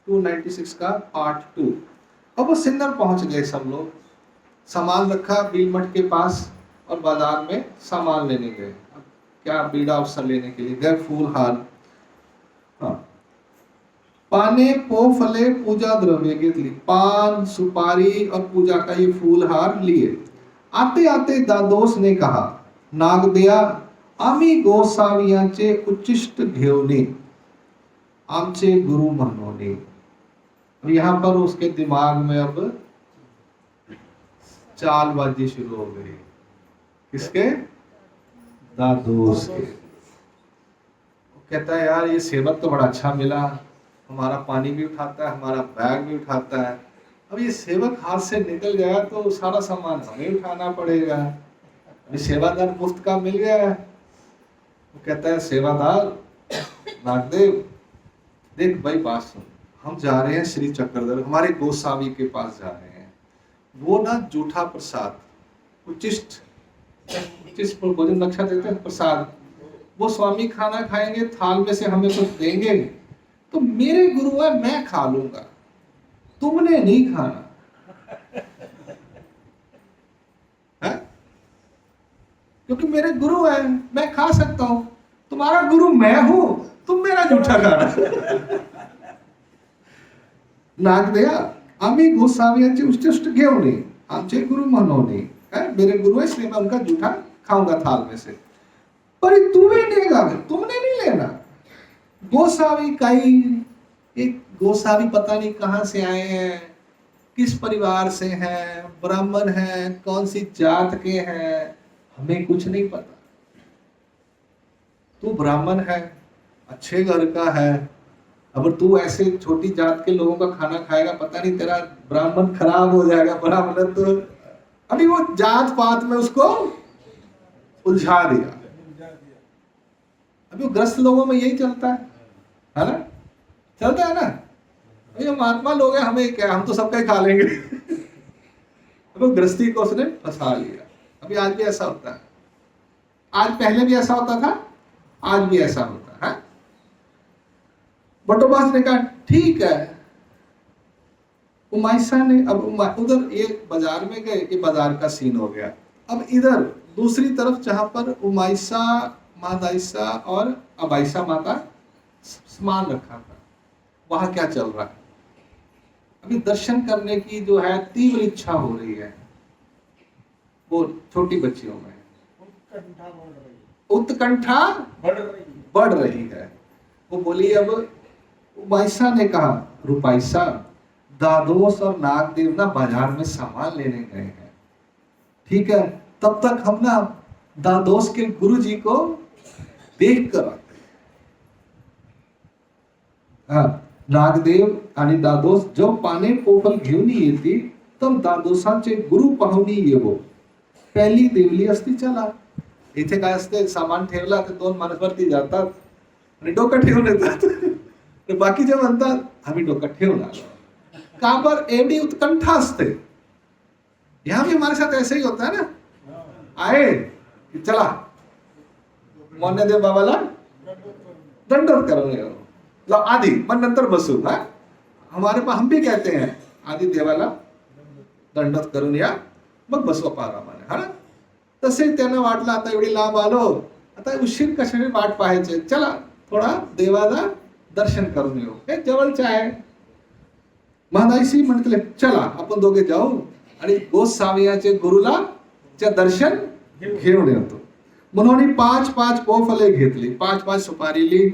296 का पार्ट 2। अब वो सिन्नर पहुंच गए सब लोग, सामान रखा बीलमठ के पास और बाजार में सामान लेने गए। अब क्या बीड़ा अवसर लेने के लिए गए, फूल हार। हाँ, पाने पो फले पूजा द्रव्य घेतली, पान सुपारी और पूजा का ये फूल हार लिए। आते आते दादोस ने कहा, नागदेया आम्ही गोसावियांचे उच्चिष्ट घेऊने आमचे गुरु म्हणोने। और यहाँ पर उसके दिमाग में अब चालबाजी शुरू हो गई। किसके? दादोस के। कहता है यार ये सेवक तो बड़ा अच्छा मिला, हमारा पानी भी उठाता है, हमारा बैग भी उठाता है। अब ये सेवक हाथ से निकल गया तो सारा सामान हमें उठाना पड़ेगा। अभी सेवादार मुफ्त का मिल गया है। वो कहता है सेवादार नागदेव देख भाई बात सुन, हम जा रहे हैं श्री चक्रधर हमारे गोसावी के पास जा रहे हैं। वो ना जूठा प्रसाद उच्चिष्ट भोजन रक्षा देते हैं प्रसाद, वो स्वामी खाना खाएंगे, थाल में से हमें कुछ देंगे तो मेरे गुरु है मैं खा लूंगा, तुमने नहीं खाना है? क्योंकि मेरे गुरु है मैं खा सकता हूं, तुम्हारा गुरु मैं हूं, तुम मेरा जूठा खाना। नागदेया आम्ही गोसावियांचे उच्चिष्ट घेऊन आमचे गुरु म्हणोने, मेरे गुरु है इसलिए मैं उनका जूठा खाऊंगा थाल में से। पर तू भी लेगा, तुमने नहीं लेना। गोसावी काई, एक गोसावी पता नहीं कहां से आए हैं, किस परिवार से हैं, ब्राह्मण हैं, कौन सी जात के हैं, हमें कुछ नहीं पता। तू ब्राह्मण है, अच्छे घर का है, अगर तू ऐसे छोटी जात के लोगों का खाना खाएगा पता नहीं तेरा ब्राह्मण खराब हो जाएगा, ब्राह्मण तो अभी वो जात पात में उसको उलझा दिया। अभी वो ग्रस्त लोगों में यही चलता है ना? चलता है ना? अभी हम महात्मा लोग हैं, हमें क्या, हम तो सबका ही खा लेंगे। अभी गृहस्थी को उसने फंसा लिया। अभी आज भी ऐसा होता है, आज पहले भी ऐसा होता था, आज भी ऐसा होता है। बटोबास ने कहा ठीक है। उमाइसा ने अब उधर ये बाजार में गए, ये बाजार का सीन हो गया। अब इधर दूसरी तरफ जहां पर उमाइसा मादाइसा और अबाइसा माता सामान रखा था, वहां क्या चल रहा है? अभी दर्शन करने की जो है तीव्र इच्छा हो रही है वो छोटी बच्चियों में, उत्कंठा बढ़ रही है। वो बोली, अब उमाइसा ने कहा रुपाइसा दादोस और नागदेव ना बाजार में सामान लेने गए हैं, ठीक है, तब तक हम ना दादोस के गुरु जी को देख कर आते हैं। हाँ, नागदेव आणि दादोस जो पाने पोफल घेऊन येती तब दादोसांचे गुरु पाहुणी येवो पहिली देवली असती चला। इथे काय असते, सामान ठेवला तर दोन माणस वरती जातात आणि डोकं ठेवून येतात, तर बाकीचे म्हणतात आम्ही डोकं ठेवून आलो। का पर एवढी उत्कंठा असते। यहाँ भी हमारे साथ ऐसे ही होता है ना, आए कि चला मोन्यादेव बाबाला दंडवत करो आधी, मग नंतर बसू। हा, हमारे पास हम भी कहते हैं आधी देवाला दंडवत करून या मग बसू आरामाने, हा ना। तसे त्यांना वाटलं आता एवढी लांब आलो, आता उशीर कशाने वाट पाहायचे, चला थोडा देवाला दर्शन करून येऊ, हे जवळच आहे। महादाईशी म्हटले चला आपण दोघे जाऊ आणि गोसावियाचे गुरुला चे दर्शन घेऊन येतो। म्हणून 5-5 पोफले घेतली, 5-5 सुपारी ली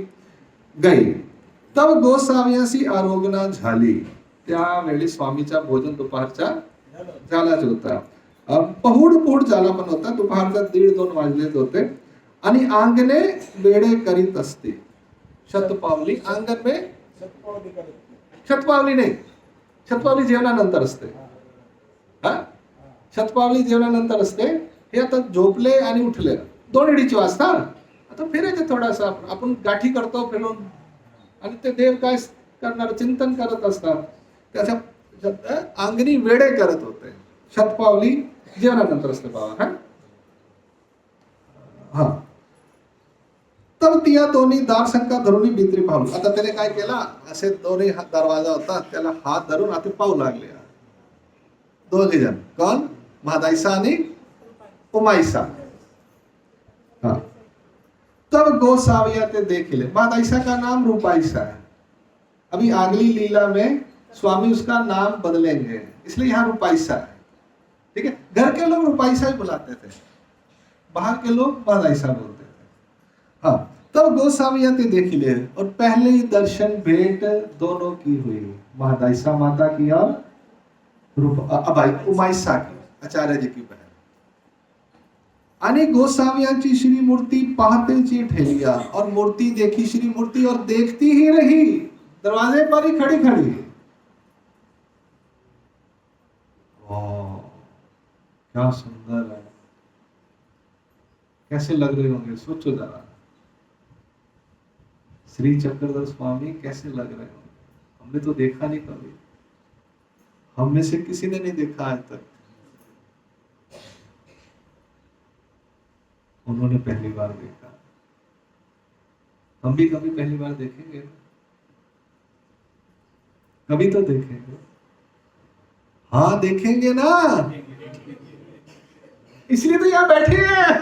गई। तब गोसावियासी आरोग्य झाली। त्यावेळी स्वामीचा भोजन दुपारचा झालाच होता। पहुड झाला पण होता, दुपारचा 1:30-2 वाजलेच होते। आणि आंगणे वेडे करीत असते। शतपावली आंगण में शतपावली नाही, शतपावली जेवणानंतर असते। हा, शतपावली जेवणानंतर असते। हे आता झोपले आणि उठले 2:30 वाजता, आता फिरायचं थोडासा, आपण गाठी करतो फिरून, आणि ते देव काय करणार चिंतन करत असतात। त्याच्या अंगणी वेडे करत होते। शतपावली जेवणानंतर असते बाबा। हा, तर तिया दोन्ही दार संका धरून भित्री पाहू. आता त्याने काय केला, असे दोन्ही दरवाजा होता, त्याला हात धरून आता पाहू लागले दोघे जण. कोण? महादाईसा आणि उमाईसा. हाँ. तब गोसाविया ते देख ले. महादाईसा का नाम रूपाईसा है. अभी अगली लीला में स्वामी उसका नाम बदलेंगे, इसलिए यहाँ रूपाईसा है. ठीक है. घर के लोग रूपाईसा ही बुलाते थे, बाहर के लोग महादाईसा बोलते थे. हाँ. तब गोसाविया ते देख ले, और पहले ही दर्शन भेंट दोनों की हुई, महादाईसा माता की और उमाईसा की, आचार्य जी की बहन. आणि गोसावियांची श्री मूर्ती पाहतेची ठेलिया, और मूर्ति देखी श्री मूर्ति और देखती ही रही, दरवाजे पर ही खड़ी खड़ी. क्या सुंदर है, कैसे लग रहे होंगे, सोचो जरा. श्री चक्रधर स्वामी कैसे लग रहे होंगे. हमने तो देखा नहीं कभी, हम में से किसी ने नहीं देखा आज तक. उन्होंने पहली बार देखा, हम भी कभी पहली बार देखेंगे, कभी तो देखेंगे. हाँ देखेंगे ना, इसलिए तो यहां बैठे हैं.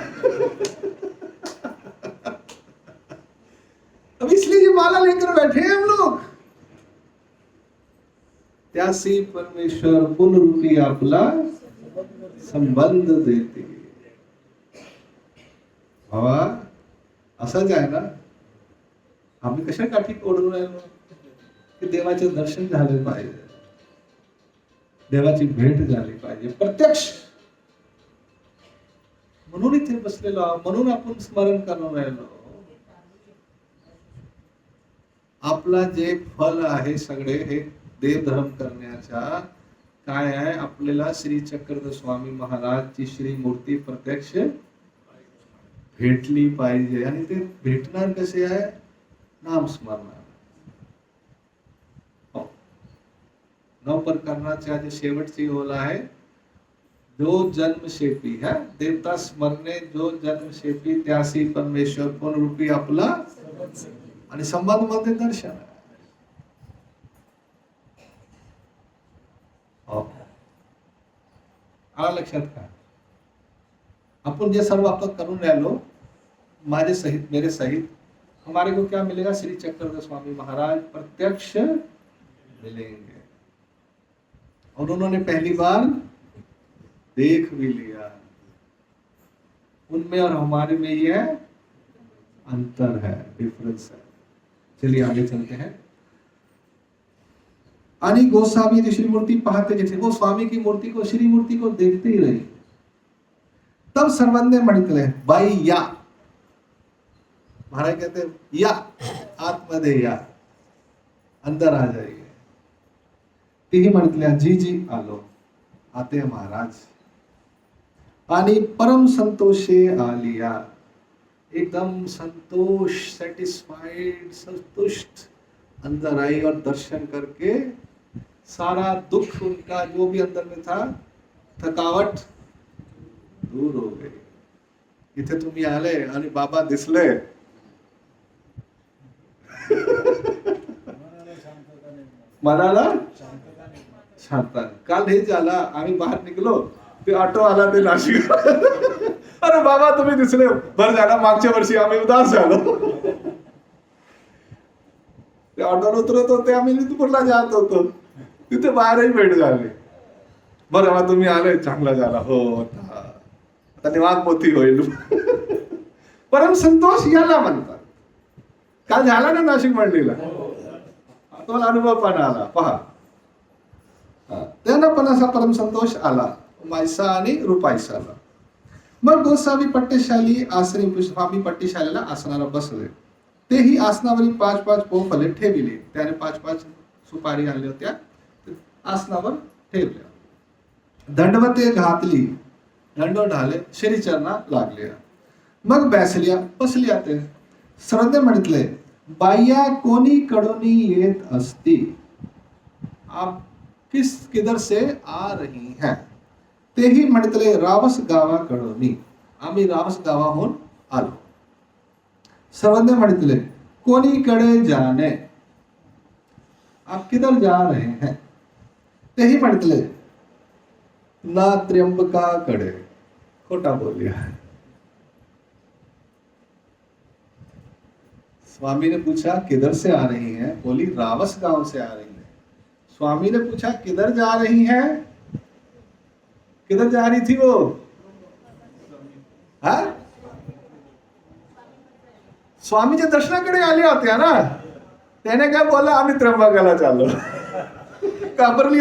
अब इसलिए ये माला लेकर बैठे हैं हम लोग. त्यासी परमेश्वर पुनरूपी आपला संबंध देते. बाबा असंच आहे ना, आम्ही कशा काठी ओढून राहिलो की देवाचे दर्शन झाले पाहिजे, देवाची भेट झाली पाहिजे प्रत्यक्ष. म्हणून इथे बसलेलो आहोत, म्हणून आपण स्मरण करून राहिलो. आपला जे फल आहे सगळे हे देवधर्म करण्याचा काय आहे, आपल्याला श्री चक्रधर स्वामी महाराजची श्री मूर्ती प्रत्यक्ष भेटली पाहिजे. आणि ते भेटणार कसे आहे, नाम स्मरणाने. नव प्रकरणाच्या जे शेवटची ओळ आहे, जो जन्मशेपी है देवता स्मरणे, जो जन्मशेपी त्यासी परमेश्वर पुनरूपी आपला, आणि संबंध मध्ये दर्शन आहे. आला लक्षात का. अपन जे सर्व आपण करून राहिलो, माझे सहित मेरे सहित, हमारे को क्या मिलेगा, श्री चक्रधर स्वामी महाराज प्रत्यक्ष मिलेंगे. और उन्होंने पहली बार देख भी लिया. उनमें और हमारे में यह अंतर है, डिफरेंस है. चलिए आगे चलते हैं. आणि गोस्वामी की श्री मूर्ति पाहते जैसे वो स्वामी की मूर्ति को, श्री मूर्ति को देखते ही रही. तब सर्वज्ञ म्हटले, बाई या. महाराज कहते या, आतमध्ये या, अंदर आ जाइए. तीही म्हटल्या, जी जी आलो, आते महाराज. आणि परम संतोषे आलिया, एकदम संतोष, सेटिस्फाइड, संतुष्ट अंदर आई, और दर्शन करके सारा दुख उनका जो भी अंदर में था, थकावट दूर हो गई. इथे तुम्ही आले आणि बाबा दिसले. मनाला शांतता. काल हे झाला, आम्ही बाहेर निघलो, ते ऑटो आला, ते नाशिक. अरे बाबा तुम्ही दिसले, बरं झाला. मागच्या वर्षी आम्ही उदास झालो. ते ऑटोवर उतरत होते, आम्ही नितपूरला जात होतो, तिथे बाहेरही भेट झाली. बरं बा तुम्ही आले, चांगला झाला. हो आता निवांत पोथी होईल. परम संतोष याला म्हणतात. काल झाला ना नाशिक मंडळीला, तो अनुभव पण आला. पहा, त्यांना पण असा परम संतोष आला, मायसा आणि रुपायसाला. मग गोसावी पट्टेशाली आसनी, स्वामी पट्टेशालीला आसनावर बसले. तेही आसनावरील 5-5 पोफले ठेविले. त्याने 5-5 सुपारी आणल्या होत्या, आसनावर ठेवल्या. दंडवते घातली, दंडवत ढाले, श्रीचरणा लागल्या. मग बसल्या. ते श्रद्धे म्हटले, बाया कोणी कडूनी येत असती, आप किधर से आ रही हैं. तेही म्हटले, रावस गावाकडून, आम्ही रावस गावाहून आलो. सर्वज्ञ म्हटले कोणीकडे जाणे, आप किधर जा रहे हैं? तेही म्हटले ना त्र्यंबकाकडे. खोटा बोलिया. स्वामी ने पूछा किधर से आ रही हैं? बोली रावस गांव से आ रही है. स्वामी ने पूछा किधर जा रही हैं? किधर जा रही थी वो? हा? स्वामीच्या दर्शनाकडे आले होत्या ना. त्याने काय बोलला, आम्ही त्र्यंबकाला चाललो. घाबरली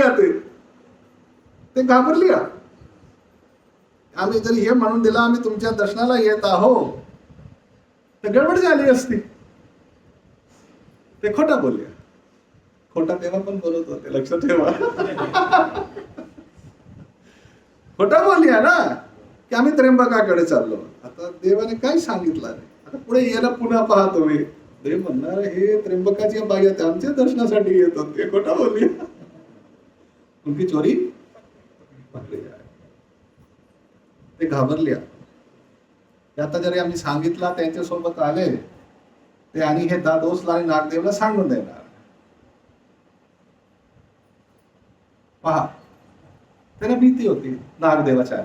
ते घाबरली. आम्ही जर हे म्हणून दिला आम्ही तुमच्या दर्शनाला येत आहोत तर गडबड झाली असती. ते खोटा बोलले. खोटा तेव्हा पण बोलत होते, लक्षात ठेवा. खोटा बोलल्या ना की आम्ही त्र्यंबकाकडे चाललो. आता देवाने काय सांगितलं नाही. आता पुढे याला पुन्हा पाहतो मी. देव म्हणणार हे त्र्यंबकाची बाई आमच्या दर्शनासाठी येत होते. खोटा बोलली. उनकी चोरी पकडली जाय. ते घाबरल्या. आता जरी आम्ही सांगितलं त्यांच्यासोबत आले ते आणि हे दादोसला आणि नागदेवला सांगून देणार. पहा त्याला भीती होती नागदेवाच्या.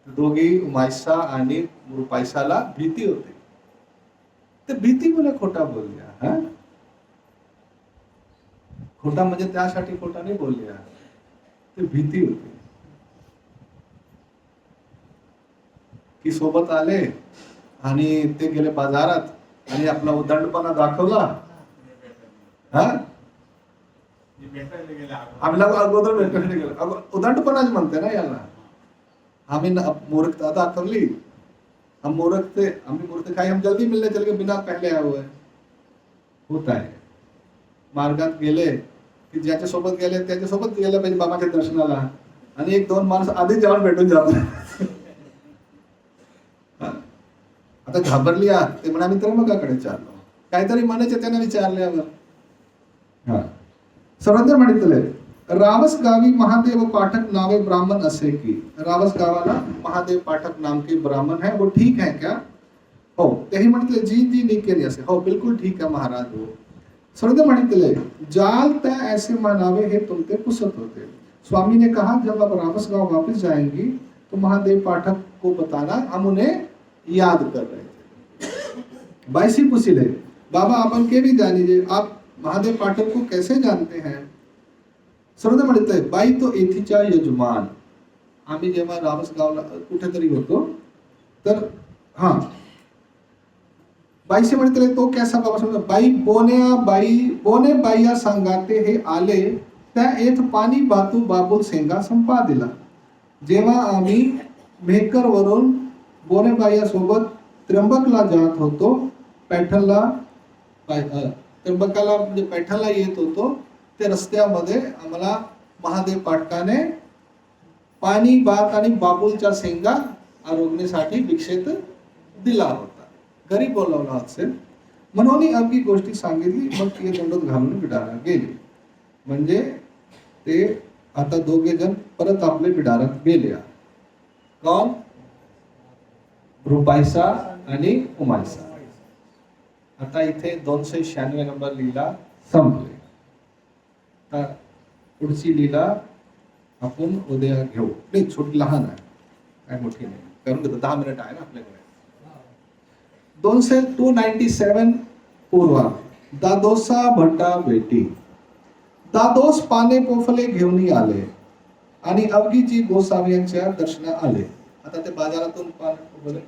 दोघी उमायसा आणि मुरुपायसाला भीती होती. ते भीती मुळे खोटा बोलल्या. खोटा म्हणजे त्यासाठी खोटा नाही बोलल्या, ते भीती होती की सोबत आले आणि ते गेले बाजारात आणि आपला उदंडपणा दाखवला. आम्ही अगोदर भेटायला गेलो. उदंडपणाच म्हणते ना याला. आम्ही मूर्खता दाखवली. हम मूर्ख थे, आम्ही मूर्ख खाई, हम जल्दी मिलने चल के बिना पहले आए हुए. होता है. मार्गात गेले की ज्याच्या सोबत गेले त्याच्यासोबत गेलं पाहिजे बाबाच्या दर्शनाला आणि एक दोन माणसं आधी जाऊन भेटून जातात. आता घाबरली ते म्हणा आम्ही त्र्यंबकाकडे चाललो. काहीतरी म्हणायचे त्यांना विचारल्यावर. सर्वज्ञ म्हटले रावस गावी महादेव पाठक नावे ब्राह्मण असे की. रावस गावाला महादेव पाठक नाम के ब्राह्मण है, वो ठीक है क्या? हो. तेही म्हटले जी जी निकेरी असे. हो बिल्कुल ठीक है महाराज. हो. सर्वज्ञ म्हटले जाल तय ऐसे मनावे हे तुमते पुसत होते. स्वामी ने कहा जब आप रावस गांव वापस जाएंगी तो महादेव पाठक को बताना, हम उन्हें याद कर रहे थे. बाईसी पुसिले बाबा आपण के भी जानिए, आप महादेव पाठक को कैसे जानते हैं? सर्वज्ञ म्हणते बाई तो येथीच्या यजमान. आम्ही जेव्हा रावसगावला कुठेतरी होतो तर बाईशी म्हणते तो कैसा बाबा समजा. बाई बोने बाईया सांगाते हे आले त्या येथ पाणी बातू बाबूल सेंगा संपा दिला. जेव्हा आम्ही मेहकर वरून बोने बाईया सोबत त्र्यंबकला जात होतो, त्र्यंबकाला म्हणजे पैठणला येत होतो, त्या रस्त्यामध्ये आम्हाला महादेव पाटकाने पाणी भात आणि बाबूलच्या शेंगा आरोग्यासाठी भिक्षेत दिला होता. घरी बोलावला असेल म्हणून अगदी गोष्टी सांगितली. मग ती दंडोत घालून बिडारा गेले. म्हणजे ते आता दोघे जण परत आपले बिडारात गेले. कोण? रुपायसा आणि उमायसा. आता इथे 296 नंबर लीला संपले. आता पुढची लीला आपण उद्या घेऊ. नाही छोटी लहान आहे, काय मोठी नाही. करून घेतो, 10 मिनिट आहे ना आपल्याकडे. 297 पूर्वा दादोसा भट्टा बेटी. दादोस पाने पोफले घेऊन आले आणि अवघीजी गोसावी यांच्या दर्शना आले. आता ते बाजारातून पाने पोफले